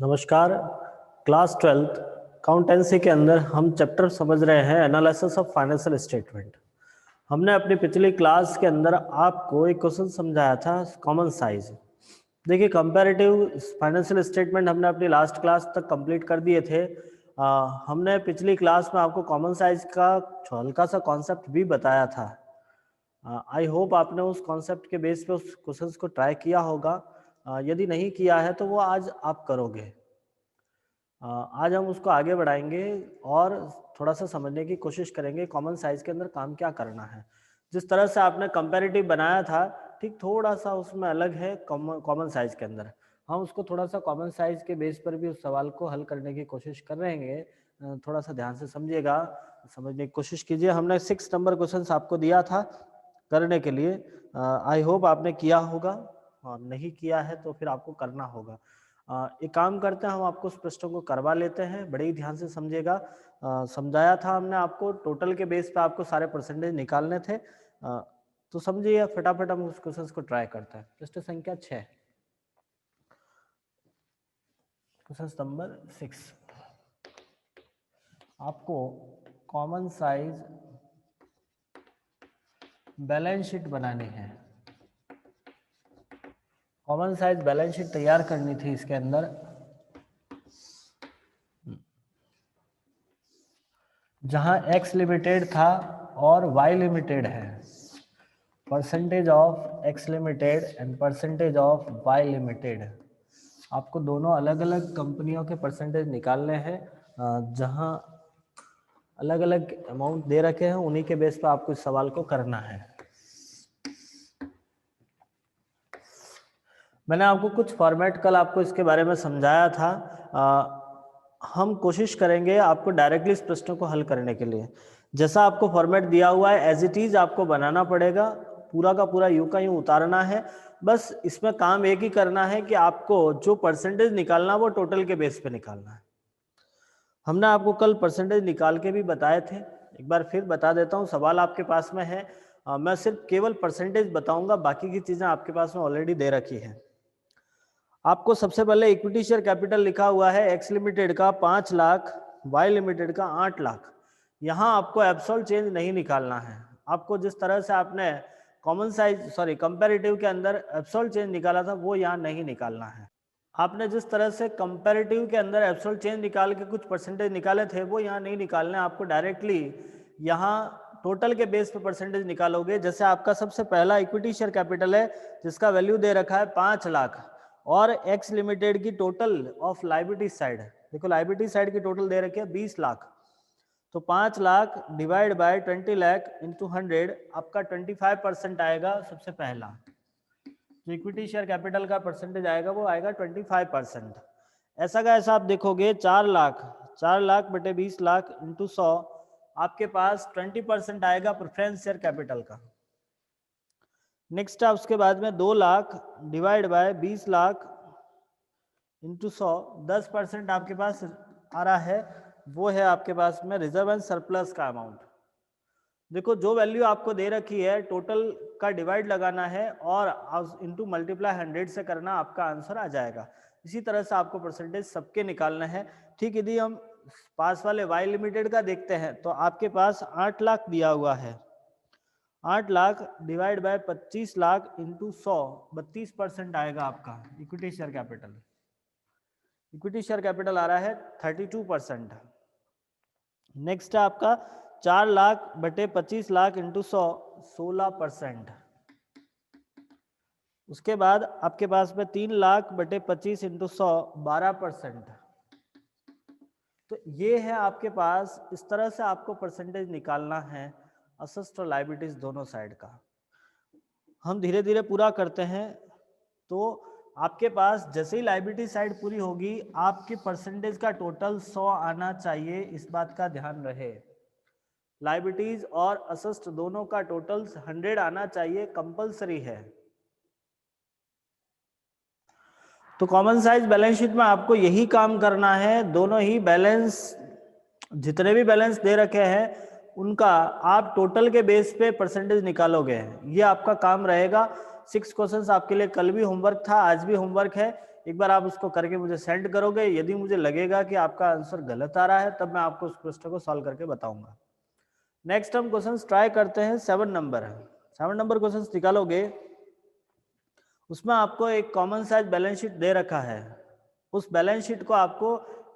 नमस्कार। Class 12th accountancy के अंदर हम चैप्टर समझ रहे हैं एनालिसिस ऑफ फाइनेंशियल स्टेटमेंट। हमने अपनी पिछली क्लास के अंदर आपको एक क्वेश्चन समझाया था कॉमन साइज। देखिए कंपैरेटिव फाइनेंशियल स्टेटमेंट हमने अपनी लास्ट क्लास तक कंप्लीट कर दिए थे। हमने पिछली क्लास में आपको कॉमन साइज का हल्का सा कॉन्सेप्ट भी बताया था। आई होप आपने उस कॉन्सेप्ट के बेस पे उस क्वेश्चंस को ट्राई किया होगा। यदि नहीं किया है तो वो आज आप करोगे। आज हम उसको आगे बढ़ाएंगे और थोड़ा सा समझने की कोशिश करेंगे कॉमन साइज के अंदर काम क्या करना है। जिस तरह से आपने कंपैरेटिव बनाया था ठीक थोड़ा सा उसमें अलग है कॉमन साइज के अंदर। हम उसको थोड़ा सा कॉमन साइज के बेस पर भी उस सवाल को हल करने की कोशिश कर रहे हैं। थोड़ा सा ध्यान से समझिएगा, समझने की कोशिश कीजिए। हमने 6 नंबर क्वेश्चन आपको दिया था करने के लिए। आई होप आपने किया होगा, और नहीं किया है तो फिर आपको करना होगा। एक काम करते हैं, हम आपको उस प्रश्नों को करवा लेते हैं। बड़े ही ध्यान से समझिएगा। समझाया था हमने आपको टोटल के बेस पे आपको सारे परसेंटेज निकालने थे। तो समझिए फटाफट हम उस क्वेश्चन को ट्राई करते हैं। प्रश्न संख्या 6, क्वेश्चन नंबर 6। आपको कॉमन साइज बैलेंस शीट बनानी है। कॉमन साइज बैलेंस शीट तैयार करनी थी। इसके अंदर जहां एक्स लिमिटेड था और वाई लिमिटेड है, percentage of X limited and percentage of Y limited, आपको दोनों अलग अलग कंपनियों के परसेंटेज निकालने हैं। जहां अलग अलग अमाउंट दे रखे हैं उन्हीं के बेस पर आपको इस सवाल को करना है। मैंने आपको कुछ फॉर्मेट कल आपको इसके बारे में समझाया था। हम कोशिश करेंगे आपको डायरेक्टली इस प्रश्न को हल करने के लिए। जैसा आपको फॉर्मेट दिया हुआ है एज इट इज आपको बनाना पड़ेगा, पूरा का पूरा यूं का यूं उतारना है। बस इसमें काम एक ही करना है कि आपको जो परसेंटेज निकालना वो टोटल के बेस पे निकालना है। हमने आपको कल परसेंटेज निकाल के भी बताए थे, एक बार फिर बता देता हूँ। सवाल आपके पास में है, मैं सिर्फ केवल परसेंटेज बताऊंगा, बाकी की चीजें आपके पास में ऑलरेडी दे रखी है। आपको सबसे पहले इक्विटी शेयर कैपिटल लिखा हुआ है एक्स लिमिटेड का 5 लाख, वाई लिमिटेड का 8 लाख। यहां आपको एब्सोल्यूट चेंज नहीं निकालना है। आपको जिस तरह से आपने कॉमन साइज कंपैरेटिव के अंदर एब्सोल्यूट चेंज निकाला था वो यहां नहीं निकालना है। आपने जिस तरह से कंपैरेटिव के अंदर एब्सोल्यूट चेंज निकाल के कुछ परसेंटेज निकाले थे वो यहाँ नहीं निकालने। आपको डायरेक्टली यहाँ टोटल के बेस पे परसेंटेज निकालोगे। जैसे आपका सबसे पहला इक्विटी शेयर कैपिटल है जिसका वैल्यू दे रखा है 5 लाख, और एक्स लिमिटेड की टोटल ऑफ लाइबिलिटी साइड, देखो लाइबिलिटी साइड की टोटल दे रखी है 20 लाख। तो 5 lakh divide bye 20 lakh into 100, आपका 25% आएगा। सबसे पहला जो इक्विटी शेयर कैपिटल का परसेंटेज आएगा वो आएगा 25%। ऐसा का ऐसा आप देखोगे 4 लाख बटे 20 लाख इंटू 100, आपके पास 20% आएगा प्रेफरेंस शेयर कैपिटल का। नेक्स्ट है उसके बाद में 2 lakh divide bye 20 lakh into 100, 10% आपके पास आ रहा है। वो है आपके पास में रिजर्व एंड सरप्लस का अमाउंट। देखो जो वैल्यू आपको दे रखी है टोटल का डिवाइड लगाना है और इंटू मल्टीप्लाई 100 से करना, आपका आंसर आ जाएगा। इसी तरह से आपको परसेंटेज सबके निकालना है। ठीक, यदि हम पास वाले वाई लिमिटेड का देखते हैं तो आपके पास 8 लाख दिया हुआ है। 8 lakh divide by 25 lakh into 100, 32% आएगा आपका equity share capital. Equity share capital आ रहा है 32%। नेक्स्ट है आपका 4 लाख बटे 25 लाख इंटू 100, 16%। उसके बाद आपके पास में 3 लाख बटे 25 इंटू 100, 12%। तो ये है आपके पास, इस तरह से आपको परसेंटेज निकालना है असेट्स और लायबिलिटीज दोनों साइड का। हम धीरे धीरे पूरा करते हैं। तो आपके पास जैसे ही लायबिलिटी साइड पूरी होगी आपकी परसेंटेज का टोटल 100 आना चाहिए, इस बात का ध्यान रहे। लायबिलिटीज और असेट्स दोनों का टोटल 100 आना चाहिए, कंपलसरी है। तो कॉमन साइज बैलेंस शीट में आपको यही काम करना है। दोनों ही बैलेंस, जितने भी बैलेंस दे रखे हैं उनका आप टोटल के बेस पे परसेंटेज निकालोगे। ये आपका काम रहेगा। 6 क्वेश्चंस आपके लिए कल भी होमवर्क था, आज भी होमवर्क है। एक बार आप उसको करके मुझे सेंड करोगे। यदि मुझे लगेगा कि आपका आंसर गलत आ रहा है तब मैं आपको उस प्रश्न को सॉल्व करके बताऊंगा। नेक्स्ट हम क्वेश्चन ट्राई करते हैं 7 नंबर। 7 नंबर क्वेश्चन निकालोगे, उसमें आपको एक कॉमन साइज बैलेंस शीट दे रखा है। उस बैलेंस शीट को आपको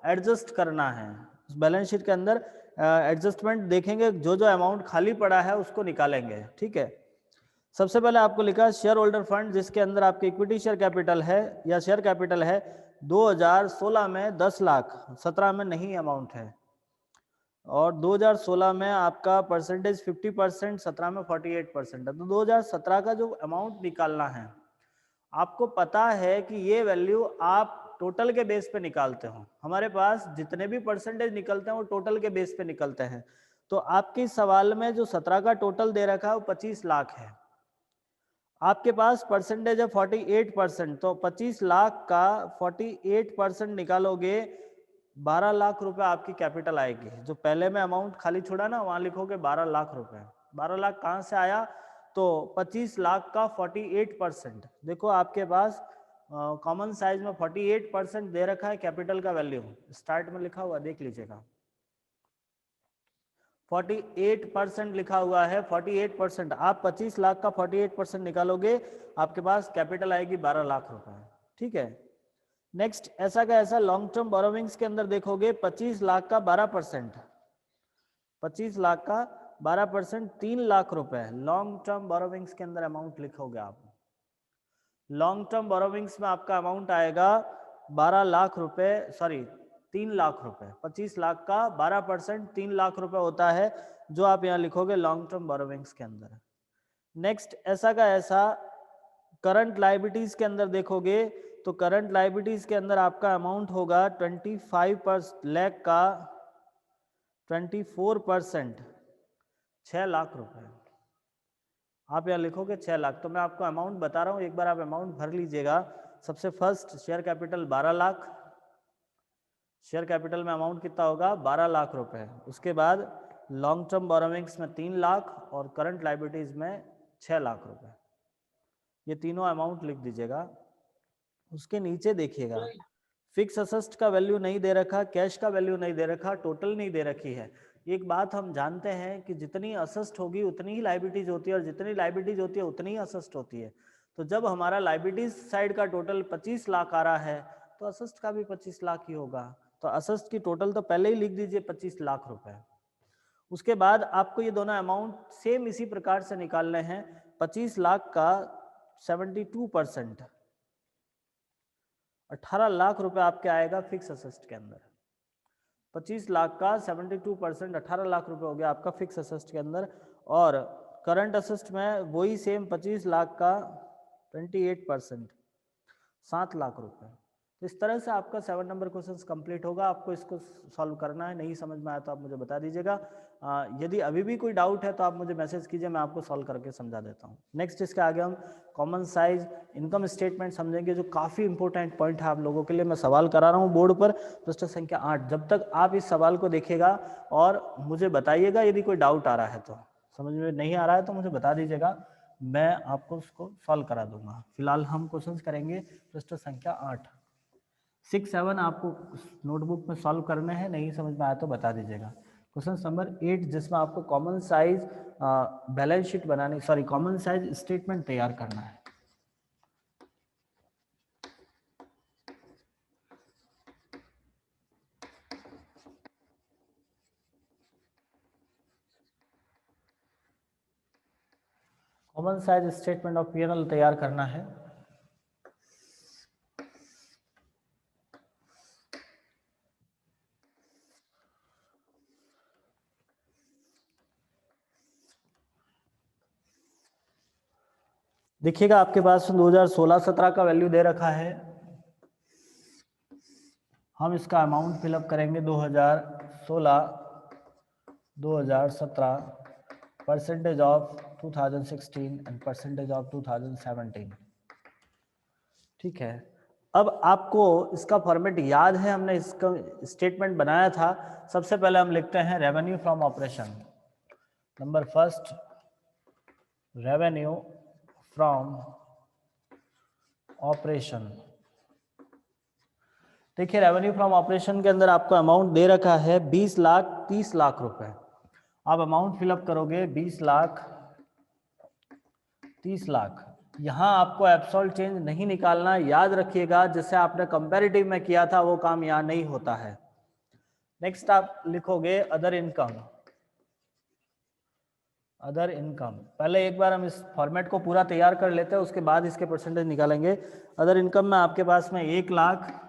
एडजस्ट करना है। उस बैलेंस शीट के अंदर एडजस्टमेंट देखेंगे, जो जो अमाउंट खाली पड़ा है उसको निकालेंगे। ठीक है, सबसे पहले आपको लिखा शेयर होल्डर फंड, जिसके अंदर आपकी इक्विटी शेयर कैपिटल है या शेयर कैपिटल है 2016 में 10 लाख, 17 में नहीं अमाउंट है, और 2016 में आपका परसेंटेज 50%, 17 में 48% है। तो 2017 का जो अमाउंट निकालना है, आपको पता है कि ये वैल्यू आप टोटल के बेस पे निकालते हो। हमारे पास जितने भी परसेंटेज निकलते हैं वो टोटल के बेस पे निकलते हैं। तो आपके सवाल में जो 17 का टोटल दे रखा है वो 25 लाख है। आपके पास परसेंटेज है 48%, तो 25 लाख का 48% निकालोगे, 12 लाख रुपए आपकी कैपिटल आएगी। जो पहले में अमाउंट खाली छोड़ा ना, वहां लिखोगे 12 लाख रुपए। 12 लाख कहां से आया? तो 25 लाख का 48%। देखो आपके पास कॉमन साइज में 48% दे रखा है कैपिटल का वैल्यू, स्टार्ट में लिखा हुआ देख लीजिएगा, 48% लिखा हुआ है। 48%, आप 25 लाख का 48% निकालोगे, आपके पास कैपिटल आएगी 12 लाख रुपए। ठीक है, नेक्स्ट ऐसा का ऐसा लॉन्ग टर्म बोरोविंग्स के अंदर देखोगे 25 लाख का 12%, 25 लाख का 12%, 3 लाख रुपए लॉन्ग टर्म बोरोविंग्स के अंदर अमाउंट लिखोगे आप। लॉन्ग टर्म बोरोविंग्स में आपका अमाउंट आएगा 12 लाख रुपए, सॉरी 3 लाख रुपए। 25 लाख का 12% 3 लाख रुपए होता है, जो आप यहाँ लिखोगे लॉन्ग टर्म बोरोविंग्स के अंदर। नेक्स्ट ऐसा का ऐसा करंट लायबिलिटीज के अंदर देखोगे, तो करंट लायबिलिटीज के अंदर आपका अमाउंट होगा 25 लाख का 24%, 6 लाख रुपए। आप यहाँ लिखोगे 6 लाख। तो मैं आपको अमाउंट बता रहा हूँ, एक बार आप अमाउंट भर लीजिएगा। सबसे first share capital 12 lakh, share capital में अमाउंट कितना होगा 12 लाख रुपए। उसके बाद लॉन्ग टर्म बोरोविंग्स में 3 लाख और करंट लायबिलिटीज में 6 लाख रुपए। ये तीनों अमाउंट लिख दीजिएगा। उसके नीचे देखिएगा, फिक्स असेस्ट का वैल्यू नहीं दे रखा, कैश का वैल्यू नहीं दे रखा, टोटल नहीं दे रखी है। एक बात हम जानते हैं कि जितनी असेस्ट होगी उतनी ही लायबिलिटीज होती है, और जितनी लायबिलिटीज होती है उतनी ही असेस्ट होती है। तो जब हमारा लायबिलिटीज साइड का टोटल 25 लाख आ रहा है, तो असेस्ट का भी 25 लाख ही होगा। तो असेस्ट की टोटल तो पहले ही लिख दीजिए 25 लाख रुपए। उसके बाद आपको ये दोनों अमाउंट सेम इसी प्रकार से निकालने हैं। 25 लाख का 72%, 18 लाख रुपए आपके आएगा फिक्स असेस्ट के अंदर। 25 लाख का 72%, 18 लाख रुपए हो गया आपका फिक्स असेस्ट के अंदर। और करंट असेस्ट में वही सेम 25 लाख का 28%, 7 लाख रुपए। तो इस तरह से आपका 7 नंबर क्वेश्चन कंप्लीट होगा। आपको इसको सॉल्व करना है, नहीं समझ में आया तो आप मुझे बता दीजिएगा। यदि अभी भी कोई डाउट है तो आप मुझे मैसेज कीजिए, मैं आपको सॉल्व करके समझा देता हूँ। नेक्स्ट इसके आगे हम कॉमन साइज इनकम स्टेटमेंट समझेंगे, जो काफ़ी इंपॉर्टेंट पॉइंट है आप लोगों के लिए। मैं सवाल करा रहा हूँ बोर्ड पर, प्रश्न संख्या 8। जब तक आप इस सवाल को देखिएगा और मुझे बताइएगा यदि कोई डाउट आ रहा है, तो समझ में नहीं आ रहा है तो मुझे बता दीजिएगा, मैं आपको उसको सॉल्व करा दूंगा। फिलहाल हम क्वेश्चंस करेंगे प्रश्न संख्या 8। 6, 7 आपको नोटबुक में सॉल्व करने हैं, नहीं समझ में आया तो बता दीजिएगा। क्वेश्चन नंबर 8, जिसमें आपको कॉमन साइज बैलेंस शीट बनाने, सॉरी कॉमन साइज स्टेटमेंट तैयार करना है। Common size statement of P&L तैयार करना है। देखिएगा आपके पास 2016-17 का वैल्यू दे रखा है। हम इसका अमाउंट फिलअप करेंगे 2016, 2017, percentage of 2016 and percentage of 2017। ठीक है, अब आपको इसका फॉर्मेट याद है, हमने इसका स्टेटमेंट बनाया था। सबसे पहले हम लिखते हैं revenue from operation. Number first, revenue from operation. देखिए रेवेन्यू फ्रॉम ऑपरेशन के अंदर आपको अमाउंट दे रखा है 20 लाख 30 लाख रुपए। आप अमाउंट फिलअप करोगे 20 लाख 30 लाख। यहाँ आपको एब्सोल्यूट चेंज नहीं निकालना, याद रखिएगा जैसे आपने कंपैरेटिव में किया था वो काम यहाँ नहीं होता है। नेक्स्ट आप लिखोगे अदर इनकम। अदर इनकम, पहले एक बार हम इस फॉर्मेट को पूरा तैयार कर लेते हैं, उसके बाद इसके परसेंटेज निकालेंगे। अदर इनकम में आपके पास में 1 लाख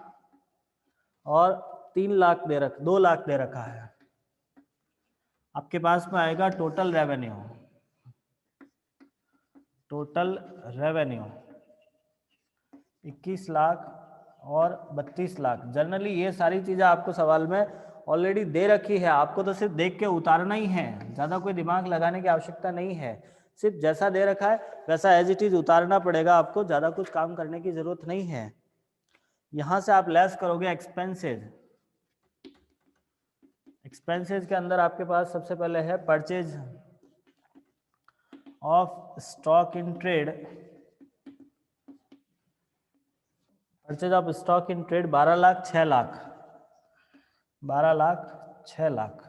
और 3 लाख 2 लाख दे रखा है। आपके पास में आएगा total revenue. Total revenue 21 lakh और 32 लाख। जनरली ये सारी चीज़ें आपको सवाल में ऑलरेडी दे रखी है, आपको तो सिर्फ देख के उतारना ही है, ज़्यादा कोई दिमाग लगाने की आवश्यकता नहीं है। सिर्फ जैसा दे रखा है वैसा एज इट इज उतारना पड़ेगा आपको, ज़्यादा कुछ काम करने की ज़रूरत नहीं है। यहाँ से आप लेस करोगे एक्सपेंसेज। एक्सपेंसेज के अंदर आपके पास सबसे पहले है purchase of stock in trade. Purchase of stock in trade 12 lakh 6 lakh, 12 lakh 6 lakh.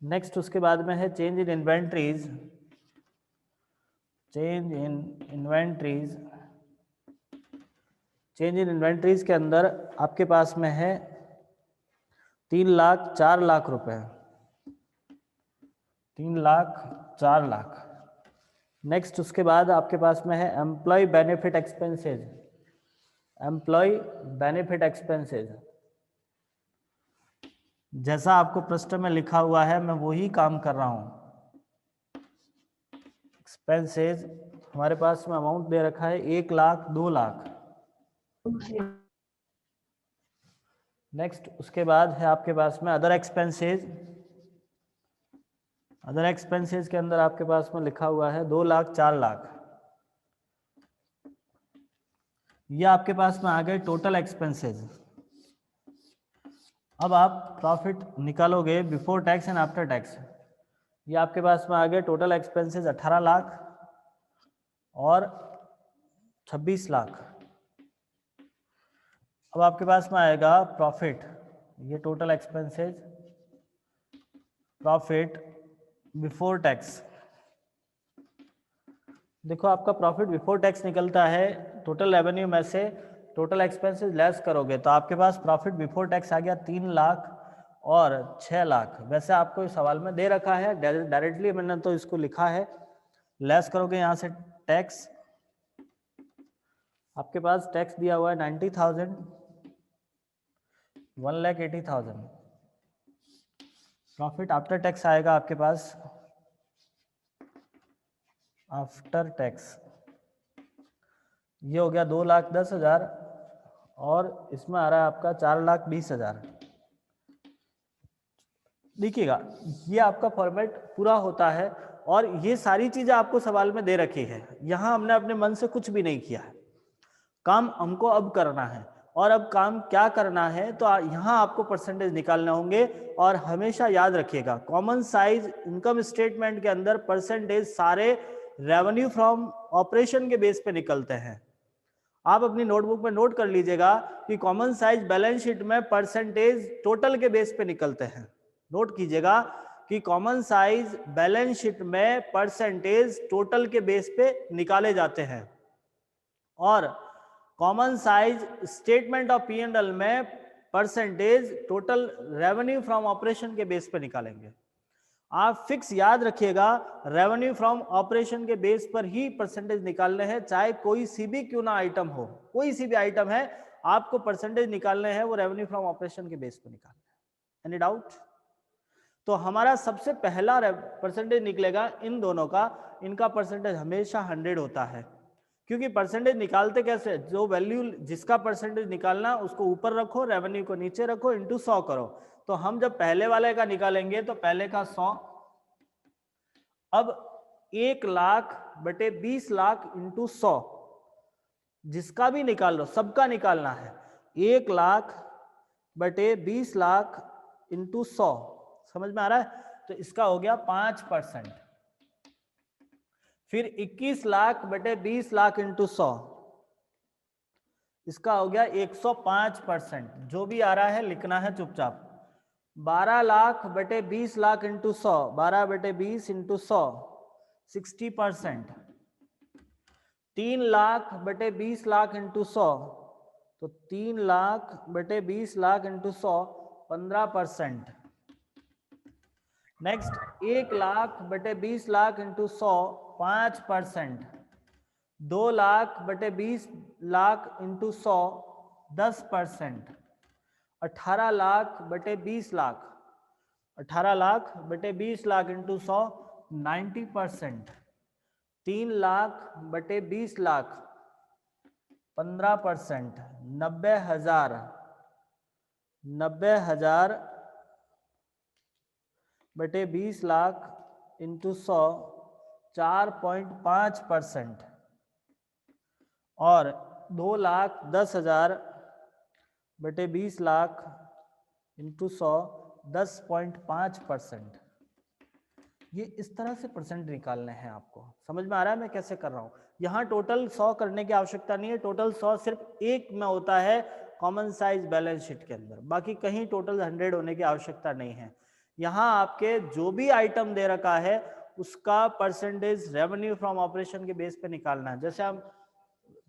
Next उसके बाद में है change in inventories. Change in inventories, change in inventories के अंदर आपके पास में है 3 लाख 4 लाख रुपए। 3 लाख 4 लाख। नेक्स्ट उसके बाद आपके पास में है employ benefit expenses. Employ benefit expenses, जैसा आपको प्रश्न में लिखा हुआ है मैं वही काम कर रहा हूं। एक्सपेंसेज हमारे पास में अमाउंट दे रखा है 1 लाख 2 लाख। नेक्स्ट उसके बाद है आपके पास में अदर एक्सपेंसेज। अदर एक्सपेंसेज के अंदर आपके पास में लिखा हुआ है 2 लाख 4 लाख। ये आपके पास में आ गए टोटल एक्सपेंसेज। अब आप प्रॉफिट निकालोगे before tax and after tax. ये आपके पास में आ गए टोटल एक्सपेंसेज 18 लाख और 26 लाख। अब आपके पास में आएगा प्रॉफिट, ये total expenses, profit before tax. देखो आपका प्रॉफिट बिफोर टैक्स निकलता है टोटल रेवेन्यू में से टोटल एक्सपेंसेस लेस करोगे तो आपके पास प्रॉफिट बिफोर टैक्स आ गया 3 लाख और 6 लाख। वैसे आपको इस सवाल में दे रखा है, डायरेक्टली मैंने तो इसको लिखा है। लेस करोगे यहाँ से टैक्स, आपके पास टैक्स दिया हुआ है 90,000, 1,80,000। प्रॉफिट आफ्टर टैक्स आएगा आपके पास, आफ्टर टैक्स ये हो गया 2,10,000 और इसमें आ रहा है आपका 4,20,000। देखिएगा ये आपका फॉर्मेट पूरा होता है और ये सारी चीजें आपको सवाल में दे रखी है। यहाँ हमने अपने मन से कुछ भी नहीं किया है, काम हमको अब करना है। और अब काम क्या करना है तो यहाँ आपको परसेंटेज निकालने होंगे। और हमेशा याद रखिएगा कॉमन साइज इनकम स्टेटमेंट के अंदर परसेंटेज सारे रेवेन्यू फ्रॉम ऑपरेशन के बेस पे निकलते हैं। आप अपनी नोटबुक में नोट कर लीजिएगा कि कॉमन साइज बैलेंस शीट में परसेंटेज टोटल के बेस पे निकलते हैं। नोट कीजिएगा कि कॉमन साइज बैलेंस शीट में परसेंटेज टोटल के बेस पे निकाले जाते हैं और common size statement of P and L में percentage total revenue from operation के बेस पे निकालेंगे। आप फिक्स याद रखिएगा रेवेन्यू फ्रॉम ऑपरेशन के बेस पर ही परसेंटेज निकालने हैं, चाहे कोई सी भी क्यों ना आइटम हो, कोई सी भी आइटम है आपको परसेंटेज निकालने हैं वो रेवेन्यू फ्रॉम ऑपरेशन के बेस पर निकालना है। Any doubt? तो हमारा सबसे पहला परसेंटेज निकलेगा इन दोनों का, इनका परसेंटेज हमेशा 100 होता है। क्योंकि परसेंटेज निकालते कैसे, जो वैल्यू जिसका परसेंटेज निकालना उसको ऊपर रखो, रेवेन्यू को नीचे रखो, इनटू 100 करो। तो हम जब पहले वाले का निकालेंगे तो पहले का 100, अब 1 लाख बटे 20 लाख इंटू 100, जिसका भी निकाल लो सबका निकालना है। 1 लाख बटे 20 लाख इंटू 100, समझ में आ रहा है? तो इसका हो गया 5%। फिर 21 लाख बटे 20 लाख इंटू 100, इसका हो गया 105%। जो भी आ रहा है लिखना है चुपचाप। 12 लाख बटे 20 लाख इंटू 100, 12 बटे 20 इंटू 100, 60%। 3 लाख बटे 20 लाख इंटू 100, तो 3 लाख बटे 20 लाख इंटू 100, 15%। नेक्स्ट 1 लाख बटे 20 लाख इंटू 100, 5%। 2 लाख बटे 20 लाख इंटू 100, 10%। 18 लाख बटे 20 लाख, 18 लाख बटे 20 लाख इंटू 100, 90%। 3 लाख बटे 20 लाख, 15%। 90,000, 90,000 बटे 20 लाख इंटू 100, 4.5%। और 2,10,000 बटे 20 लाख इंटू 100, 10.5%। ये इस तरह से परसेंट निकालने हैं आपको। समझ में आ रहा है मैं कैसे कर रहा हूँ? यहाँ टोटल 100 करने की आवश्यकता नहीं है। टोटल 100 सिर्फ एक में होता है कॉमन साइज बैलेंस शीट के अंदर, बाकी कहीं टोटल 100 होने की आवश्यकता नहीं है। यहाँ आपके जो भी आइटम दे रखा है उसका परसेंटेज रेवेन्यू फ्रॉम ऑपरेशन के बेस पे निकालना है। जैसे हम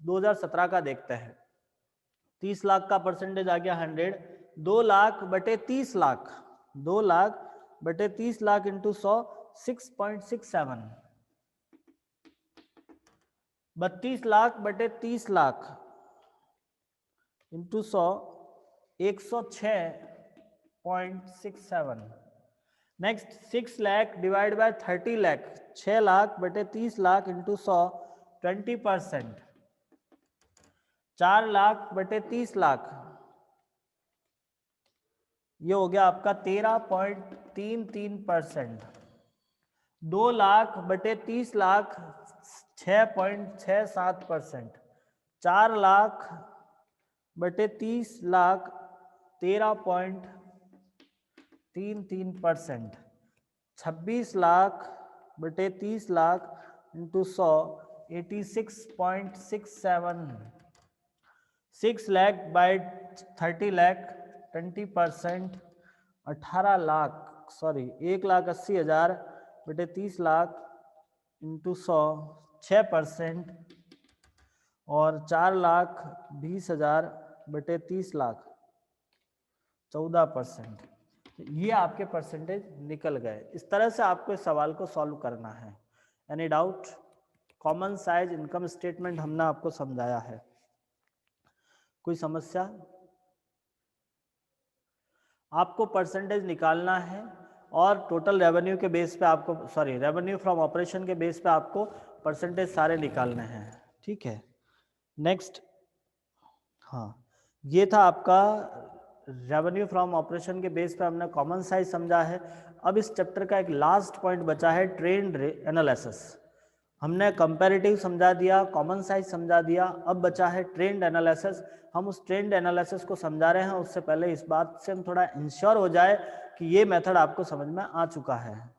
2017 का देखते हैं, 30 लाख का परसेंटेज आ गया 100, 2 लाख बटे 30 लाख, 2 लाख बटे 30 लाख इंटू 100, 6.67। 32 लाख बटे 30 lakh into 100, 106.67। Next 6 lakh divide bye 30 lakh, 6 lakh बटे 30 लाख इंटू 100, 20%। 4 लाख बटे 30 लाख, ये हो गया आपका 13.33%। 2 लाख बटे 30 लाख, 6.67%। 4 लाख बटे 30 लाख, 13.33%। 26 लाख बटे 30 लाख इंटू 100, 86.67। 6 लाख बाय 30 लाख, 20%। 18 लाख 1,80,000 बटे 30 लाख इंटू 100, 6%। और 4,20,000 बटे 30 लाख, 14%। ये आपके परसेंटेज निकल गए। इस तरह से आपको इस सवाल को सॉल्व करना है। Any doubt? Common size income statement हमने आपको समझाया है। कोई समस्या? आपको परसेंटेज निकालना है और टोटल रेवेन्यू के बेस पे आपको, रेवेन्यू फ्रॉम ऑपरेशन के बेस पे आपको परसेंटेज सारे निकालने हैं। ठीक है, नेक्स्ट। हाँ, ये था आपका रेवेन्यू फ्रॉम ऑपरेशन के बेस पे हमने कॉमन साइज समझा है। अब इस चैप्टर का एक लास्ट पॉइंट बचा है, ट्रेंड एनालिसिस। हमने कंपैरेटिव समझा दिया, कॉमन साइज समझा दिया, अब बचा है ट्रेंड एनालिसिस। हम उस ट्रेंड एनालिसिस को समझा रहे हैं। उससे पहले इस बात से हम थोड़ा इंश्योर हो जाए कि ये मेथड आपको समझ में आ चुका है।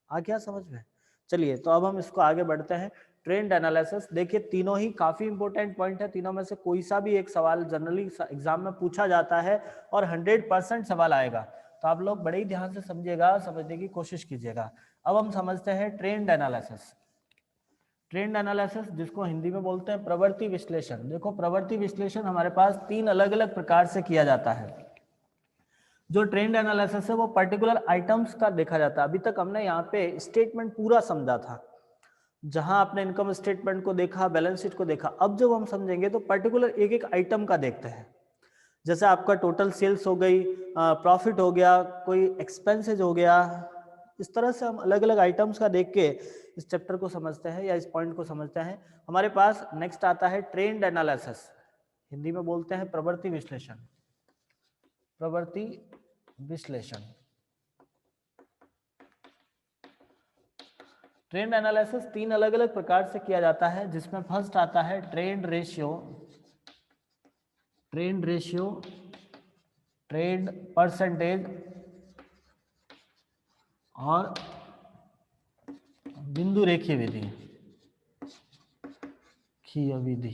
आ गया समझ में? चलिए, तो अब हम इसको आगे बढ़ते हैं। ट्रेंड एनालिसिस, देखिए तीनों ही काफी इंपॉर्टेंट पॉइंट है। तीनों में से कोई सा भी एक सवाल जनरली एग्जाम में पूछा जाता है और 100% सवाल आएगा। तो आप लोग बड़े ही ध्यान से समझिएगा, समझने की कोशिश कीजिएगा। अब हम समझते हैं ट्रेंड एनालिसिस। ट्रेंड एनालिसिस, जिसको हिंदी में बोलते हैं प्रवृत्ति विश्लेषण। देखो, प्रवृत्ति विश्लेषण हमारे पास 3 अलग अलग प्रकार से किया जाता है। जो ट्रेंड एनालिसिस है वो पर्टिकुलर आइटम्स का देखा जाता है। अभी तक हमने यहाँ पे स्टेटमेंट पूरा समझा था, जहां आपने इनकम स्टेटमेंट को देखा, बैलेंस शीट को देखा। अब जब हम समझेंगे तो पर्टिकुलर एक एक आइटम का देखते हैं। जैसे आपका टोटल सेल्स हो गई, प्रॉफिट हो गया, कोई एक्सपेंसेज हो गया। इस तरह से हम अलग अलग आइटम्स का देख के इस चैप्टर को समझते हैं या इस पॉइंट को समझते हैं। हमारे पास नेक्स्ट आता है ट्रेंड एनालिसिस, हिंदी में बोलते हैं प्रवृत्ति विश्लेषण। प्रवृत्ति विश्लेषण, ट्रेंड एनालिसिस 3 अलग अलग प्रकार से किया जाता है, जिसमें फर्स्ट आता है trend ratio, trend ratio, trend percentage और बिंदु रेखीय विधि, विधि।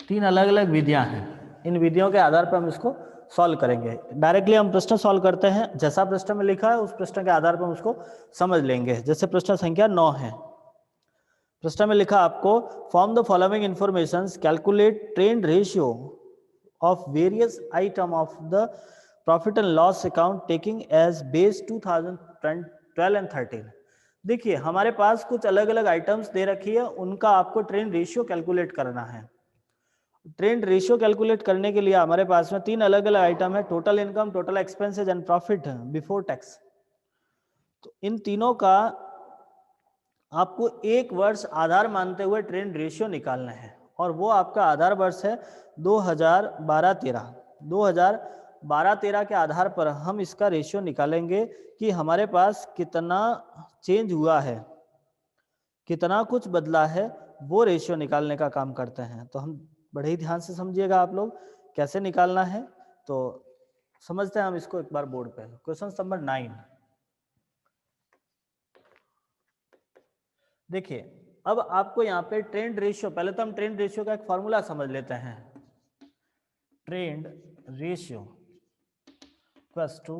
तीन अलग अलग विधियां हैं, इन विधियों के आधार पर हम इसको सॉल्व करेंगे। डायरेक्टली हम प्रश्न सॉल्व करते हैं, जैसा प्रश्न में लिखा है उस प्रश्न के आधार पर हम उसको समझ लेंगे। जैसे प्रश्न संख्या 9 है, प्रश्न में लिखा आपको form the following information, calculate trend ratio of various item of the profit and loss account taking as base 2012 and 13। देखिए हमारे पास कुछ अलग अलग आइटम्स दे रखी है, उनका आपको ट्रेंड रेशियो कैलकुलेट करना है। ट्रेंड रेशियो कैलकुलेट करने के लिए हमारे पास में तीन अलग अलग आइटम है, total income, total expenses and profit before tax. तो इन तीनों का आपको एक वर्ष आधार मानते हुए ट्रेंड रेशियो निकालना है, और वो आपका आधार वर्ष है 2012-13। 2012-13 के आधार पर हम इसका रेशियो निकालेंगे कि हमारे पास कितना चेंज हुआ है, कितना कुछ बदला है, वो रेशियो निकालने का काम करते हैं। तो हम बड़े ही ध्यान से समझिएगा आप लोग कैसे निकालना है। तो समझते हैं हम इसको एक बार बोर्ड पे। क्वेश्चन नंबर 9 देखिए, अब आपको यहाँ पे ट्रेंड रेशियो, पहले तो हम ट्रेंड रेशियो का एक फॉर्मूला समझ लेते हैं। Trend ratio equals to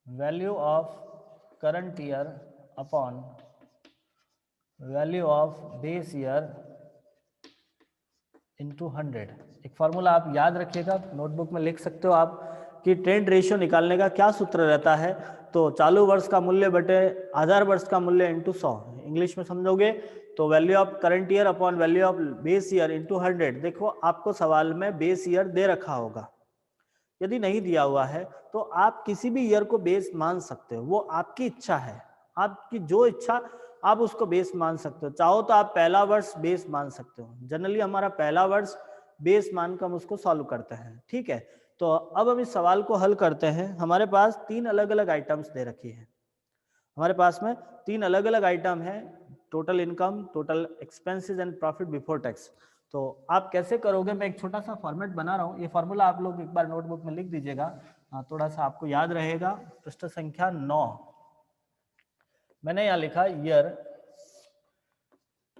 value of current year upon value of base year into 100। एक फॉर्मूला आप याद रखिएगा, नोटबुक में लिख सकते हो आप कि ट्रेंड रेशियो निकालने का क्या सूत्र रहता है। तो चालू वर्ष का मूल्य बटे आधार वर्ष का मूल्य इंटू 100। इंग्लिश में समझोगे तो value of current year upon value of base year into 100। देखो आपको सवाल में बेस ईयर दे रखा होगा, यदि नहीं दिया हुआ है तो आप किसी भी ईयर को बेस मान सकते हो, वो आपकी इच्छा है, आपकी जो इच्छा आप उसको बेस मान सकते हो। चाहो तो आप पहला वर्ष बेस मान सकते हो, जनरली हमारा पहला वर्ष बेस मानकर हम उसको सॉल्व करते हैं। ठीक है, तो अब हम इस सवाल को हल करते हैं। हमारे पास तीन अलग अलग आइटम्स दे रखी है, हमारे पास में तीन अलग अलग आइटम है, total income, total expenses and profit before tax. तो आप कैसे करोगे, मैं एक छोटा सा फॉर्मेट बना रहा हूँ, ये फॉर्मूला आप लोग एक बार नोटबुक में लिख दीजिएगा, थोड़ा सा आपको याद रहेगा। प्रश्न संख्या 9 मैंने यहाँ लिखा ईयर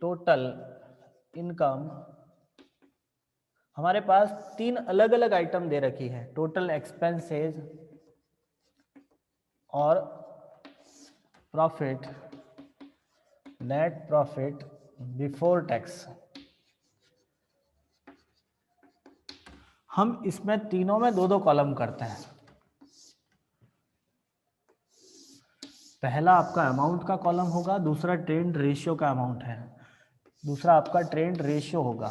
टोटल इनकम। हमारे पास तीन अलग अलग आइटम दे रखी है, टोटल एक्सपेंसेस और profit, net profit before tax. हम इसमें तीनों में दो दो कॉलम करते हैं। पहला आपका अमाउंट का कॉलम होगा, दूसरा ट्रेंड रेशियो का अमाउंट है, दूसरा आपका ट्रेंड रेशियो होगा।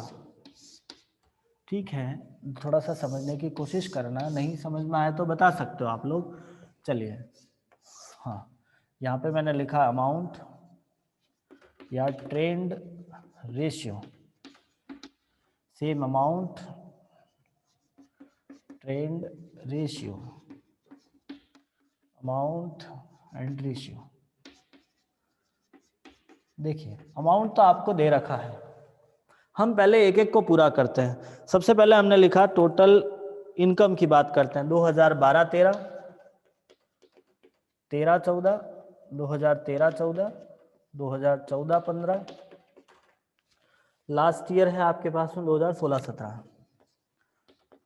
ठीक है, थोड़ा सा समझने की कोशिश करना, नहीं समझ में आया तो बता सकते हो आप लोग। चलिए, हाँ यहाँ पे मैंने लिखा अमाउंट या trend ratio, same amount trend ratio, amount and ratio. देखिए अमाउंट तो आपको दे रखा है, हम पहले एक एक को पूरा करते हैं। सबसे पहले हमने लिखा टोटल इनकम की बात करते हैं, 2012-13, 13-14, 2013-14, 2014-15, लास्ट ईयर है आपके पास में 2016-17,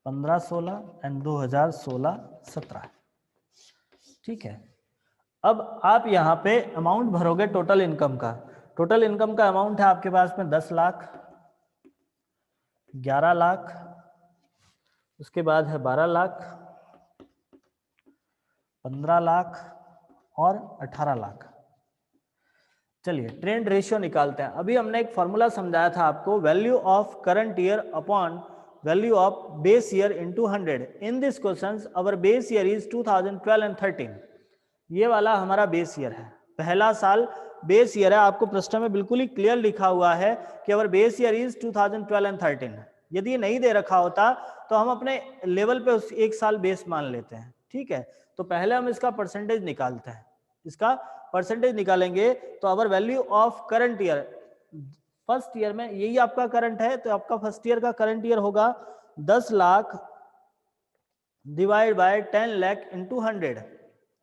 15-16 एंड 2016-17। ठीक है, अब आप यहाँ पे अमाउंट भरोगे टोटल इनकम का। टोटल इनकम का अमाउंट है आपके पास में 10 लाख, 11 लाख, उसके बाद है 12 लाख, 15 लाख और 18 लाख। चलिए ट्रेंड रेशियो निकालते हैं। अभी हमने एक फॉर्मूला समझाया था आपको, value of current year upon value of base year into 100। In this questions our base year is 2012 and 13। ये वाला हमारा बेस ईयर है, पहला साल बेस ईयर है। आपको प्रश्न में बिल्कुल ही क्लियर लिखा हुआ है कि अवर बेस ईयर इज 2012 एंड 13। यदि ये नहीं दे रखा होता तो हम अपने लेवल पे उस एक साल बेस मान लेते हैं। ठीक है, तो पहले हम इसका परसेंटेज निकालते हैं, इसका परसेंटेज निकालेंगे तो our value of current year, first year में यही आपका करंट है, तो आपका फर्स्ट ईयर का करंट ईयर होगा 10 lakh divide by 10 lakh into 100।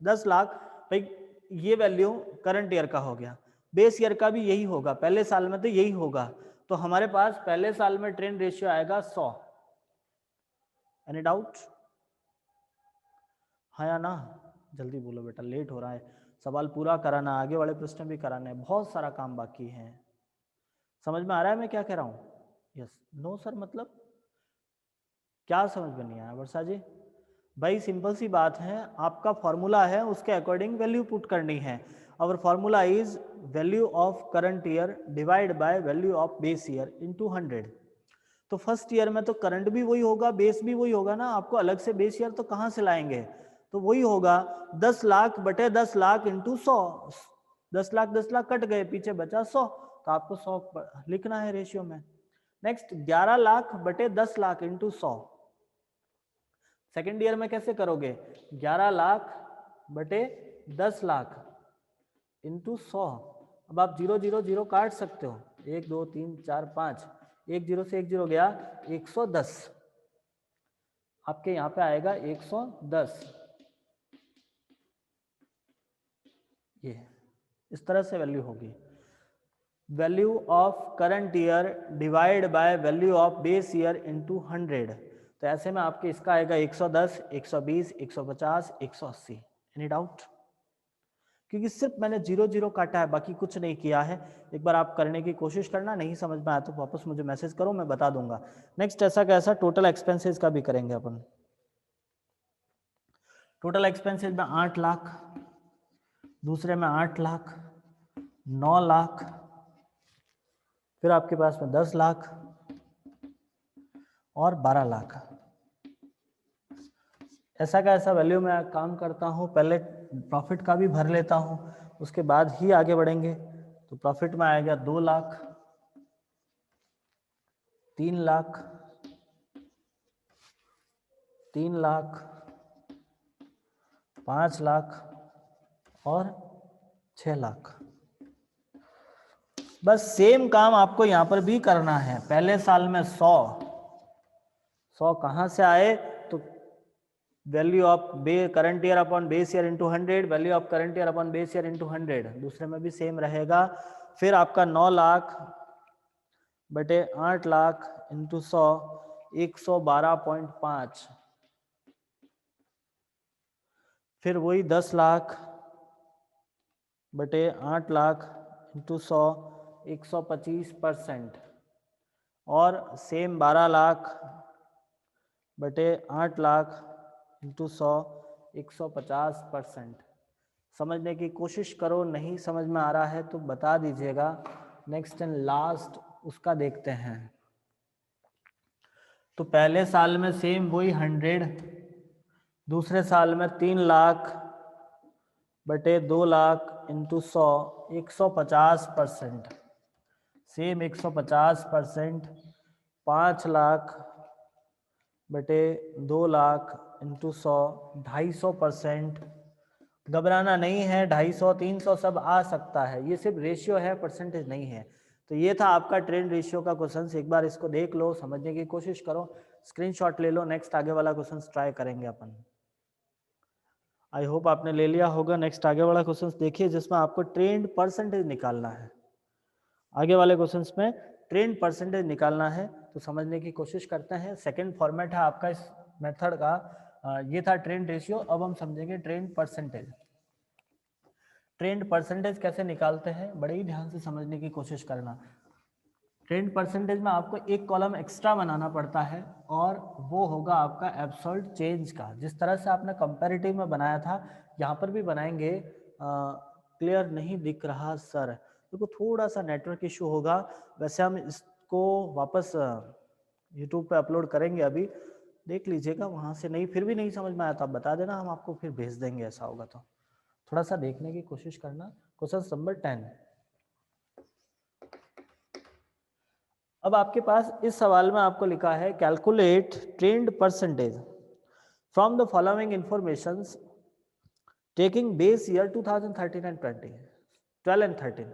10 lakh भाई ये वैल्यू करंट ईयर का हो गया, बेस ईयर का भी यही होगा, पहले साल में तो यही होगा। तो हमारे पास पहले साल में ट्रेंड रेशियो आएगा 100। Any doubt? हाँ या ना? जल्दी बोलो बेटा, लेट हो रहा है, सवाल पूरा कराना, आगे वाले प्रश्न भी कराने हैं, बहुत सारा काम बाकी है। समझ में आ रहा है मैं क्या कह रहा हूँ? यस नो सर मतलब क्या समझ में नहीं आया वर्षा जी? भाई सिंपल सी बात है, आपका फॉर्मूला है उसके अकॉर्डिंग वैल्यू पुट करनी है। और formula is value of current year divide by value of base year into 100। तो फर्स्ट ईयर में तो करंट भी वही होगा, बेस भी वही होगा ना, आपको अलग से बेस ईयर तो कहाँ से लाएंगे, तो वही होगा 10 लाख बटे 10 लाख इंटू 100। 10 लाख कट गए, पीछे बचा 100, तो आपको 100 लिखना है रेशियो में। नेक्स्ट 11 लाख बटे 10 लाख इंटू 100। सेकेंड ईयर में कैसे करोगे, 11 लाख बटे 10 लाख इंटू 100। अब आप 0 0 0 काट सकते हो, 1 2 3 4 5, 1 0 से 1 0 गया, 110 आपके यहाँ पे आएगा 110। ये इस तरह से वैल्यू होगी, value of current year divide by value of base year into 100। तो ऐसे में आपके इसका आएगा 110, 120, 150, 180। Any doubt? क्योंकि सिर्फ मैंने 0 0 काटा है, बाकी कुछ नहीं किया है। एक बार आप करने की कोशिश करना, नहीं समझ में आया तो वापस मुझे मैसेज करो, मैं बता दूंगा। नेक्स्ट ऐसा कैसा टोटल एक्सपेंसेस का भी करेंगे अपन। टोटल एक्सपेंसेस में 8 लाख, दूसरे में 8 लाख, 9 लाख, फिर आपके पास में 10 लाख और 12 लाख। ऐसा का ऐसा वैल्यू में काम करता हूँ, पहले प्रॉफिट का भी भर लेता हूँ, उसके बाद ही आगे बढ़ेंगे। तो प्रॉफिट में आएगा 2 लाख, 3 लाख, 3 लाख, 5 लाख और 6 लाख। बस सेम काम आपको यहाँ पर भी करना है। पहले साल में 100 कहाँ से आए, तो value of current year upon base year into 100, value of current year upon base year into 100। दूसरे में भी सेम रहेगा। फिर आपका 9 लाख बटे 8 लाख इंटू 100, 112.5। फिर वही 10 लाख बटे 8 लाख इंटू 100, 125%। और सेम 12 लाख बटे 8 लाख इंटू 100, 150%। समझने की कोशिश करो, नहीं समझ में आ रहा है तो बता दीजिएगा। नेक्स्ट एंड लास्ट उसका देखते हैं। तो पहले साल में सेम वही 100, दूसरे साल में 3 लाख बटे 2 लाख इंटू 100, 150%। सेम 150%। 5 लाख बटे 2 लाख इंटू 100, 250%। घबराना नहीं है, 250, 300 सब आ सकता है, ये सिर्फ रेशियो है, परसेंटेज नहीं है। तो ये था आपका ट्रेंड रेशियो का क्वेश्चन। एक बार इसको देख लो, समझने की कोशिश करो, स्क्रीनशॉट ले लो। नेक्स्ट आगे वाला क्वेश्चन ट्राई करेंगे अपन। आई होप आपने ले लिया होगा। नेक्स्ट आगे वाला क्वेश्चन देखिए, जिसमें आपको ट्रेंड परसेंटेज निकालना है। आगे वाले क्वेश्चंस में ट्रेंड परसेंटेज निकालना है, तो समझने की कोशिश करते हैं। सेकंड फॉर्मेट है आपका इस मेथड का। ये था ट्रेंड रेशियो। अब हम समझेंगे ट्रेंड परसेंटेज। ट्रेंड परसेंटेज कैसे निकालते हैं, बड़े ही ध्यान से समझने की कोशिश करना। ट्रेंड परसेंटेज में आपको एक कॉलम एक्स्ट्रा बनाना पड़ता है, और वो होगा आपका एब्सोल्यूट चेंज का। जिस तरह से आपने कंपैरेटिव में बनाया था, यहाँ पर भी बनाएंगे। क्लियर नहीं दिख रहा सर, देखो थोड़ा सा नेटवर्क इशू होगा। वैसे हम इसको वापस यूट्यूब पे अपलोड करेंगे, अभी देख लीजिएगा। वहाँ से नहीं, फिर भी नहीं समझ में आया तो आप बता देना, हम आपको फिर भेज देंगे। ऐसा होगा तो थोड़ा सा देखने की कोशिश करना। Question number 10। अब आपके पास इस सवाल में आपको लिखा है calculate trend percentage from the following informations taking base year 2013 and 12 and 13।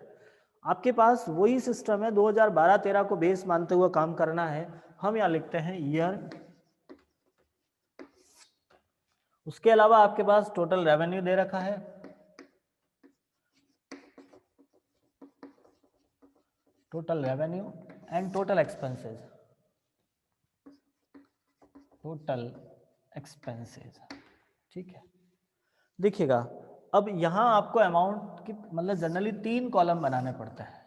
आपके पास वही सिस्टम है, 2012-13 को बेस मानते हुए काम करना है। हम यहाँ लिखते हैं ईयर। उसके अलावा आपके पास टोटल रेवेन्यू दे रखा है, total revenue and total expenses, total expenses, ठीक है। देखिएगा अब यहां आपको अमाउंट की मतलब जनरली 3 कॉलम बनाने पड़ते हैं।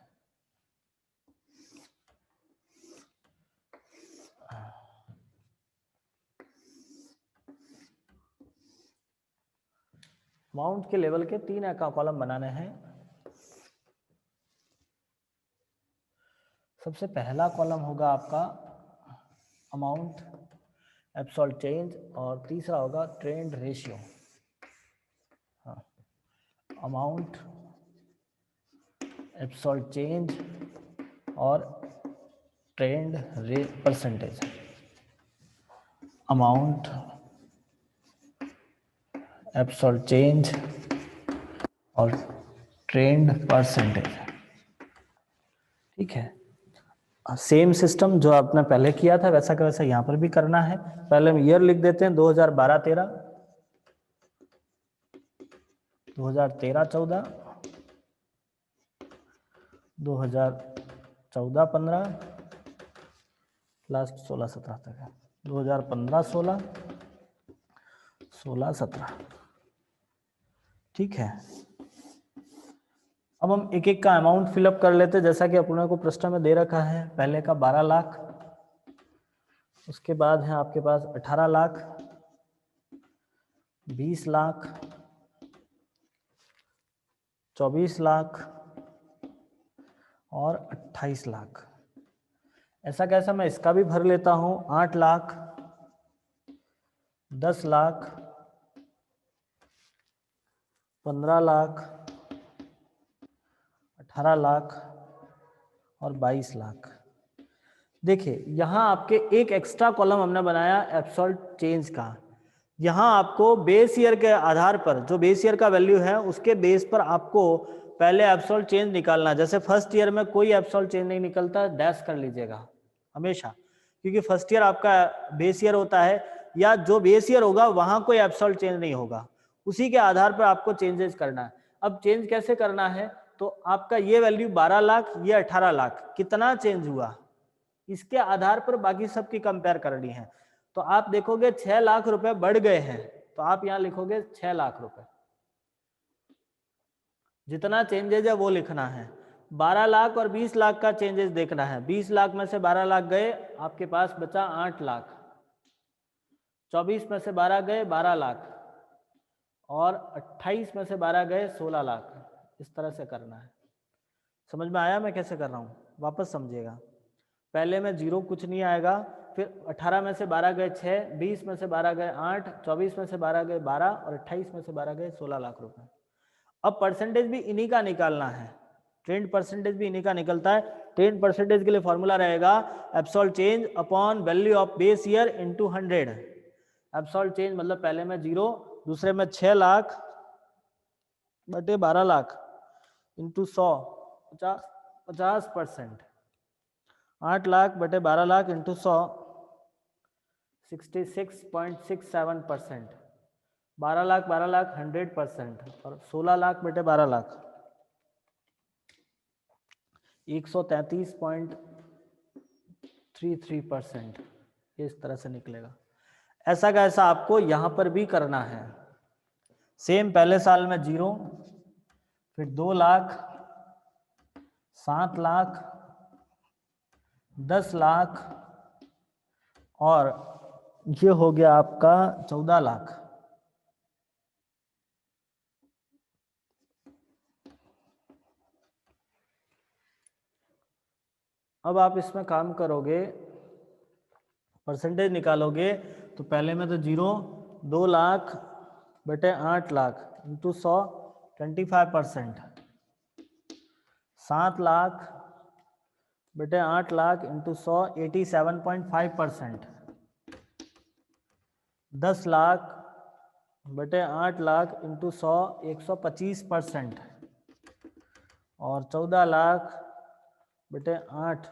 अमाउंट के लेवल के 3 कॉलम बनाने हैं। सबसे पहला कॉलम होगा आपका अमाउंट एब्सोल्यूट चेंज और तीसरा होगा ट्रेंड रेशियो। हाँ, अमाउंट एब्सोल्यूट चेंज और trend percentage. Amount absolute change और ट्रेंड परसेंटेज, ठीक है। सेम सिस्टम जो आपने पहले किया था वैसा का वैसा यहाँ पर भी करना है। पहले हम ईयर लिख देते हैं 2012-13, 2013-14, 2014-15, लास्ट 16-17 तक है, 2015-16, 16-17, ठीक है। अब हम एक एक का अमाउंट फिलअप कर लेते हैं जैसा कि अपने को प्रश्न में दे रखा है। पहले का 12 लाख, उसके बाद है आपके पास 18 लाख, 20 लाख, 24 लाख और 28 लाख। ऐसा कैसा, मैं इसका भी भर लेता हूं। 8 लाख, 10 लाख, 15 लाख, 18 लाख और 22 लाख। देखिए यहां आपके एक एक्स्ट्रा कॉलम हमने बनाया एब्सोल्यूट चेंज का। यहां आपको बेस ईयर के आधार पर, जो बेस ईयर का वैल्यू है उसके बेस पर आपको पहले एब्सोल्यूट चेंज निकालना। जैसे फर्स्ट ईयर में कोई एब्सोल्यूट चेंज नहीं निकलता, डैश कर लीजिएगा हमेशा, क्योंकि फर्स्ट ईयर आपका बेस ईयर होता है, या जो बेस ईयर होगा वहां कोई एब्सोल्यूट चेंज नहीं होगा, उसी के आधार पर आपको चेंजेस करना है। अब चेंज कैसे करना है, तो आपका ये वैल्यू 12 लाख, ये 18 लाख, कितना चेंज हुआ इसके आधार पर बाकी सबकी कंपेयर करनी है। तो आप देखोगे 6 लाख रुपए बढ़ गए हैं, तो आप यहां लिखोगे 6 लाख रुपए, जितना चेंजेज है वो लिखना है। 12 लाख और 20 लाख का चेंजेस देखना है। 20 लाख में से 12 लाख गए, आपके पास बचा 8 लाख। 24 में से 12 गए 12 लाख, और 28 में से 12 गए 16 लाख। इस तरह से करना है। समझ में आया मैं कैसे कर रहा हूं? वापस समझिएगा। पहले में 0 कुछ नहीं आएगा, फिर 18 में से 12 गए 6, 20 में से 12 गए 8, 24 में से 12 गए 12 और 28 में से 12 गए 16 लाख रुपए। अब परसेंटेज भी इन्हीं का निकालना है, ट्रेंड परसेंटेज भी इन्हीं का निकलता है। ट्रेंड परसेंटेज के लिए फॉर्मूला रहेगा absolute change upon value of base year into 100। Absolute change मतलब पहले में 0, दूसरे में 6 लाख बटे 12 लाख इंटू 100, 50%। 8 लाख बटे 12 लाख इंटू 100, 66.67%। 12 लाख 100%, और 16 लाख बटे 12 लाख 133.33%। इस तरह से निकलेगा। ऐसा का ऐसा आपको यहां पर भी करना है। सेम पहले साल में 0, फिर 2 लाख, 7 लाख, 10 लाख और ये हो गया आपका 14 लाख। अब आप इसमें काम करोगे, परसेंटेज निकालोगे, तो पहले में तो 0, 2 लाख बटे 8 लाख इंटू 100, 25%। 7 लाख बटे 8 लाख इंटू 100, 87.5%। 10 लाख बटे 8 लाख इंटू 100, 125%। और 14 लाख बटे 8,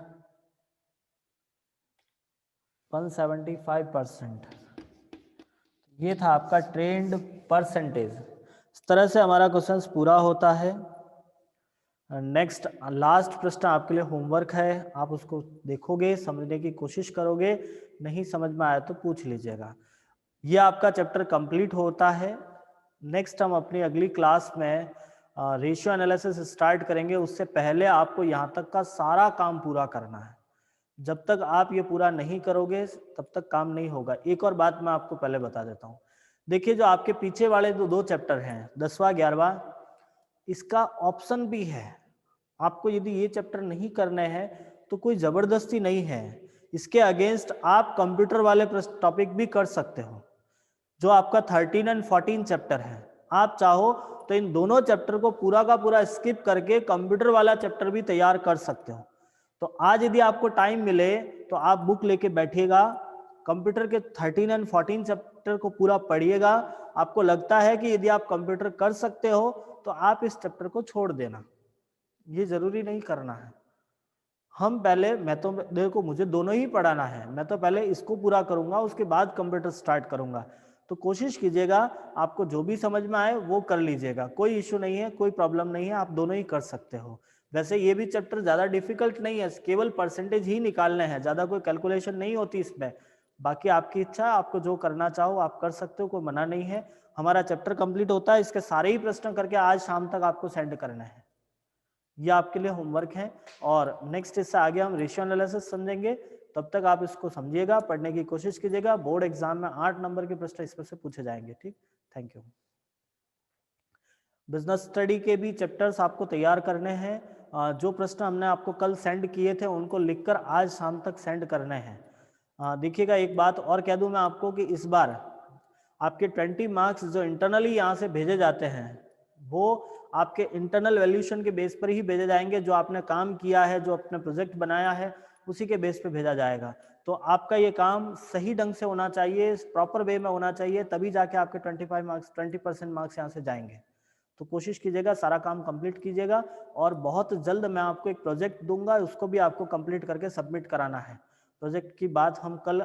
175%। ये था आपका ट्रेंड परसेंटेज। इस तरह से हमारा क्वेश्चन पूरा होता है। नेक्स्ट लास्ट प्रश्न आपके लिए होमवर्क है, आप उसको देखोगे, समझने की कोशिश करोगे, नहीं समझ में आया तो पूछ लीजिएगा। ये आपका चैप्टर कंप्लीट होता है। नेक्स्ट हम अपनी अगली क्लास में रेशियो एनालिसिस स्टार्ट करेंगे। उससे पहले आपको यहाँ तक का सारा काम पूरा करना है। जब तक आप ये पूरा नहीं करोगे तब तक काम नहीं होगा। एक और बात मैं आपको पहले बता देता हूँ। देखिए जो आपके पीछे वाले दो चैप्टर हैं 10वां 11वां, इसका ऑप्शन भी है। आपको यदि ये चैप्टर नहीं करने हैं तो कोई जबरदस्ती नहीं है। इसके अगेंस्ट आप कंप्यूटर वाले टॉपिक भी कर सकते हो। जो आपका 13 एंड 14 चैप्टर है, आप चाहो तो इन दोनों चैप्टर को पूरा का पूरा स्किप करके कंप्यूटर वाला चैप्टर भी तैयार कर सकते हो। तो आज यदि आपको टाइम मिले तो आप बुक लेके बैठिएगा, कंप्यूटर के 13 एंड 14 चैप्टर को पूरा पढ़िएगा। आपको लगता है कि यदि आप कंप्यूटर कर सकते हो तो आप इस चैप्टर को छोड़ देना, ये जरूरी नहीं करना है। हम पहले, मैं तो देखो मुझे दोनों ही पढ़ाना है, मैं तो पहले इसको पूरा करूंगा, उसके बाद कंप्यूटर स्टार्ट करूंगा। तो कोशिश कीजिएगा आपको जो भी समझ में आए वो कर लीजिएगा, कोई इश्यू नहीं है, कोई प्रॉब्लम नहीं है, आप दोनों ही कर सकते हो। वैसे ये भी चैप्टर ज़्यादा डिफिकल्ट नहीं है, केवल परसेंटेज ही निकालने हैं, ज़्यादा कोई कैलकुलेशन नहीं होती इसमें। बाकी आपकी इच्छा, आपको जो करना चाहो आप कर सकते हो, कोई मना नहीं है। हमारा चैप्टर कंप्लीट होता है, इसके सारे ही प्रश्न करके आज शाम तक आपको सेंड करना है। ये आपके लिए होमवर्क है। और नेक्स्ट इससे आगे हम रेशियो एनालिसिस समझेंगे। तब तक आप इसको समझिएगा, पढ़ने की कोशिश कीजिएगा। बोर्ड एग्जाम में 8 नंबर के प्रश्न इसमें से पूछे जाएंगे। ठीक, थैंक यू। बिजनेस स्टडी के भी चैप्टर्स आपको तैयार करने हैं। जो प्रश्न हमने आपको कल सेंड किए थे उनको लिखकर आज शाम तक सेंड करने हैं। देखिएगा एक बात और कह दूं मैं आपको कि इस बार आपके 20 मार्क्स जो इंटरनली यहाँ से भेजे जाते हैं वो आपके इंटरनल वैल्यूएशन के बेस पर ही भेजे जाएंगे। जो आपने काम किया है, जो आपने प्रोजेक्ट बनाया है, उसी के बेस पे भेजा जाएगा। तो आपका ये काम सही ढंग से होना चाहिए, प्रॉपर वे में होना चाहिए, तभी जाके आपके 25 मार्क्स 20% मार्क्स यहाँ से जाएंगे। तो कोशिश कीजिएगा सारा काम कंप्लीट कीजिएगा। और बहुत जल्द मैं आपको एक प्रोजेक्ट दूंगा, उसको भी आपको कंप्लीट करके सबमिट कराना है। प्रोजेक्ट की बात हम कल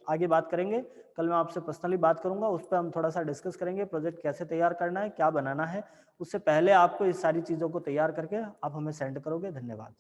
आगे बात करेंगे। कल मैं आपसे पर्सनली बात करूंगा, उस पर हम थोड़ा सा डिस्कस करेंगे प्रोजेक्ट कैसे तैयार करना है, क्या बनाना है। उससे पहले आपको इस सारी चीज़ों को तैयार करके आप हमें सेंड करोगे। धन्यवाद।